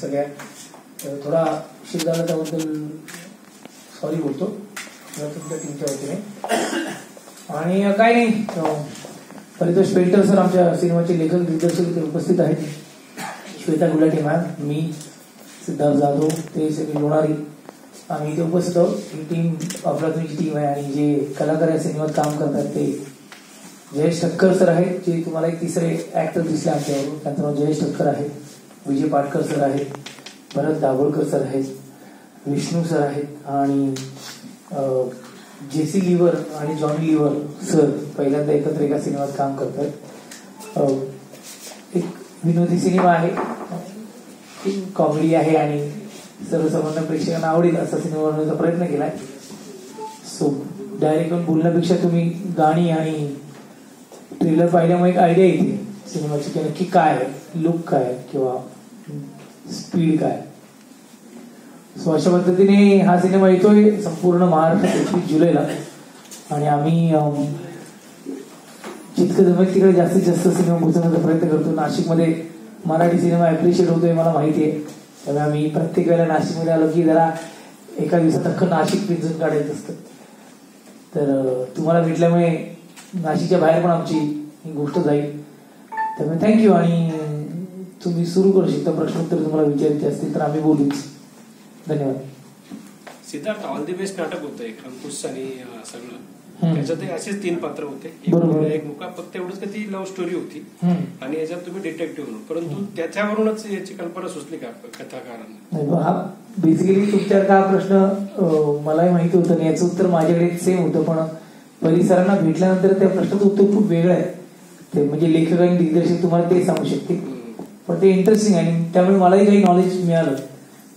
सगळ्या थोडा उशीर झाला त्याबद्दल सॉरी बोलतो तुमच्या टीमच्या वतीने. आणि काय नाही, परितोष पेंटर सर आमच्या सिनेमाचे लेखक दिग्दर्शक उपस्थित आहेत. श्वेता गुलाटी मॅम, मी, सिद्धार्थ जाधव, ते सगळे लोणारी, आम्ही इथे उपस्थित आहोत. ही टीम अफलातूनची टीम आहे. आणि जे कलाकार या सिनेमात काम करतात ते जयेश ठक्कर सर आहेत, जे तुम्हाला एक तिसरे ऍक्टर दिसले आमच्यावर. त्यांचं नाव जयेश ठक्कर आहे. विजय पाटकर सर आहेत, भरत दाभोळकर सर आहेत, विष्णू सर आहेत, आणि जेसी लिव्हर आणि जॉनी लिव्हर सर पहिल्यांदा एकत्र एका सिनेमात काम करतात. एक विनोदी सिनेमा आहे, कॉमेडी आहे आणि सर्वसामान्य प्रेक्षकांना आवडेल असा सिनेमा बनवण्याचा प्रयत्न केलाय. सो डायरेक्ट येऊन बोलण्यापेक्षा तुम्ही गाणी आणि ट्रेलर पाहिल्यामुळे एक आयडिया येते सिनेमाची की नक्की काय आहे, लुक काय किंवा स्पीड काय. सो अशा पद्धतीने हा सिनेमा येतोय संपूर्ण महाराष्ट्रात 21 जुलैला. आणि आम्ही जितकं जमेल तिकडे जास्तीत जास्त सिनेमा पोहोचवण्याचा प्रयत्न करतो. नाशिकमध्ये मराठी सिनेमा अप्रिशिएट होतोय मला माहिती आहे. त्यामुळे आम्ही प्रत्येक वेळेला नाशिकमध्ये आलो की जरा एका दिवसात अख्खं नाशिक पिंजून काढायचं असतं. तर तुम्हाला भेटल्यामुळे नाशिकच्या बाहेर पण आमची ही गोष्ट जाईल. त्यामुळे थँक्यू. आणि तुम्ही सुरू करू शकता, प्रश्नोत्तर तुम्हाला विचारायचे असतील तर आम्ही बोलूच. धन्यवाद. सिद्धार्थ, ऑल दी बेस्ट नाटक होतं एक अंकुश आणि सगळं. त्याच्यात असेच 3 पात्र होते. एक मुका फक्त एवढंच की ती लव्ह स्टोरी होती आणि याच्यात तुम्ही डिटेक्टिव्ह म्हणून, परंतु त्याच्यावरूनच याची कल्पना सुचली का कथाकारांना? हा बेसिकली तुमच्यावर का प्रश्न मलाही माहिती होतं आणि याचं उत्तर माझ्याकडे सेम होतं. पण परिसरांना भेटल्यानंतर त्या प्रश्नाचं उत्तर खूप वेगळं आहे. ते म्हणजे लेखक आणि दिग्दर्शक तुम्हाला ते सांगू शकते, पण ते इंटरेस्टिंग आहे आणि त्यामुळे मलाही काही नॉलेज मिळालं.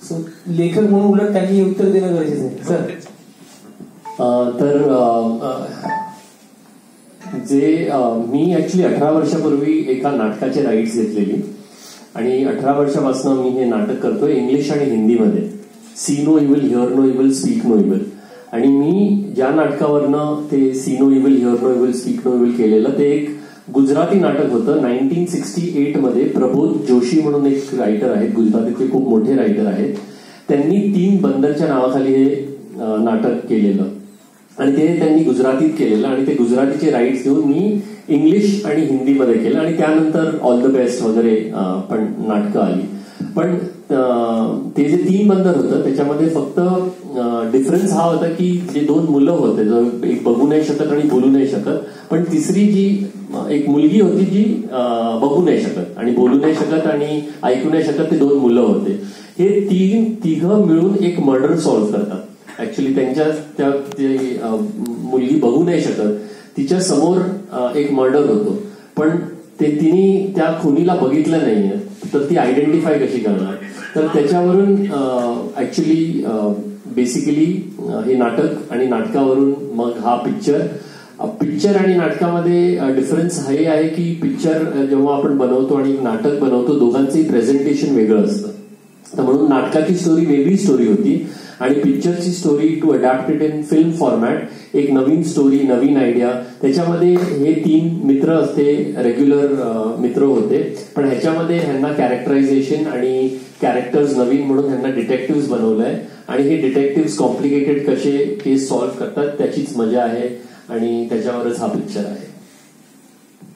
सो लेखक म्हणून उलट त्यांनी उत्तर देणं गरजेचं आहे. सर तर जे मी ऍक्च्युली 18 वर्षापूर्वी एका नाटकाचे राईट्स घेतलेली आणि 18 वर्षापासून मी हे नाटक करतोय इंग्लिश आणि हिंदीमध्ये. See no evil, hear no evil, speak no evil. आणि मी ज्या नाटकावरनं ते see no evil, hear no evil, speak no evil केलेलं ते एक गुजराती नाटक होतं. 1968 मध्ये प्रबोध जोशी म्हणून एक रायटर आहेत, गुजरातीतले खूप मोठे रायटर आहेत. त्यांनी 3 बंदरच्या नावाखाली हे नाटक केलेलं आणि ते त्यांनी गुजरातीत केलेलं आणि ते गुजरातीचे राईट्स घेऊन मी इंग्लिश आणि हिंदीमध्ये केलं आणि त्यानंतर ऑल द बेस्ट वगैरे पण नाटकं आली. पण ते जे 3 बंदर होतं त्याच्यामध्ये फक्त डिफरन्स हा होता की जे 2 मुलं होते, जो एक बघू नाही शकत आणि बोलू नाही शकत, पण तिसरी जी एक मुलगी होती जी बघू नाही शकत आणि बोलू नाही शकत आणि ऐकू नाही शकत, ते 2 मुलं होते. हे तिघं मिळून एक मर्डर सॉल्व्ह करतात. ऍक्च्युली त्या मुलगी बघू नाही शकत, तिच्या समोर एक मर्डर होतो, पण तिने त्या खुनीला बघितलं नाहीये, तर ती आयडेंटिफाय कशी करणार. तर त्याच्यावरून ऍक्च्युली बेसिकली हे नाटक आणि नाटकावरून मग हा पिक्चर आणि नाटकामध्ये डिफरन्स हे आहे की पिक्चर जेव्हा आपण बनवतो आणि नाटक बनवतो दोघांचंही प्रेझेंटेशन वेगळं असतं. तर म्हणून नाटकाची स्टोरी वेगळी स्टोरी होती आणि पिक्चरची story to adapt it in film format एक नवीन स्टोरी, नवीन आयडिया. त्याच्यामध्ये हे 3 मित्र असते, रेग्युलर मित्र होते, पण ह्याच्यामध्ये ह्यांना कॅरेक्टरायझेशन आणि कॅरेक्टर्स नवीन म्हणून ह्यांना डिटेक्टिव्ह बनवलंय आणि हे डिटेक्टिव्ह कॉम्प्लिकेटेड कसे केस सॉल्व्ह करतात त्याचीच मजा आहे आणि त्याच्यावरच हा पिक्चर आहे.